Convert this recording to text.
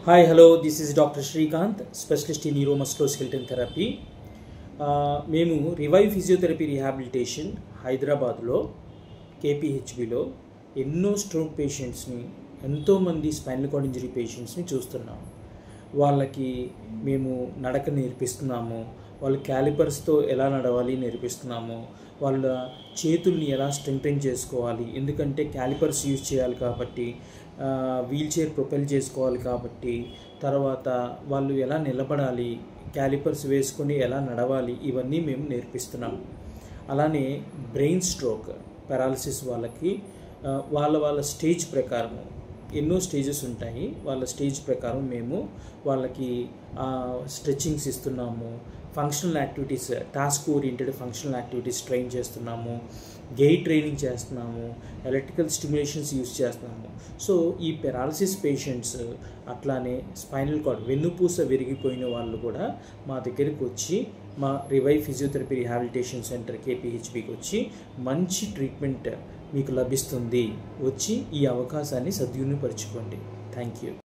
Hi, hello. This is Dr. Srikanth, specialist in neuromusculoskeletal therapy. మేము revive physiotherapy rehabilitation హైదరాబాద్లో కేపీహెచ్బిలో ఎన్నో stroke పేషెంట్స్ని, ఎంతోమంది spinal cord injury పేషెంట్స్ని చూస్తున్నాము. వాళ్ళకి మేము నడక నేర్పిస్తున్నాము, వాళ్ళు క్యాలిపర్స్తో ఎలా నడవాలి నేర్పిస్తున్నాము, వాళ్ళ చేతుల్ని ఎలా స్ట్రెంగ్తెన్ చేసుకోవాలి, ఎందుకంటే క్యాలిపర్స్ యూజ్ చేయాలి కాబట్టి, వీల్ చైర్ ప్రొపెల్ చేసుకోవాలి కాబట్టి, తర్వాత వాళ్ళు ఎలా నిలబడాలి, క్యాలిపర్స్ వేసుకొని ఎలా నడవాలి, ఇవన్నీ మేము నేర్పిస్తున్నాము. అలానే బ్రెయిన్ స్ట్రోక్ పారాలిసిస్ వాళ్ళకి వాళ్ళ స్టేజ్ ప్రకారము ఎన్నో స్టేజెస్ ఉంటాయి. వాళ్ళ స్టేజ్ ప్రకారం మేము వాళ్ళకి స్ట్రెచ్చింగ్స్ ఇస్తున్నాము, functional activities, task oriented functional activities train చేస్తున్నాము, గెయిట్ ట్రైనింగ్ చేస్తున్నాము, ఎలక్ట్రికల్ స్టిమ్యులేషన్స్ యూజ్ చేస్తున్నాము. సో ఈ పెరాలసిస్ పేషెంట్స్, అట్లానే స్పైనల్ కార్డ్ వెన్నుపూస విరిగిపోయిన వాళ్ళు కూడా మా దగ్గరికి వచ్చి, మా రివైవ్ ఫిజియోథెరపీ రీహాబిలిటేషన్ సెంటర్ కేపీహెచ్బికి వచ్చి మంచి ట్రీట్మెంట్ మీకు లభిస్తుంది. వచ్చి ఈ అవకాశాన్ని సద్వినియోగపరచుకోండి. Thank you.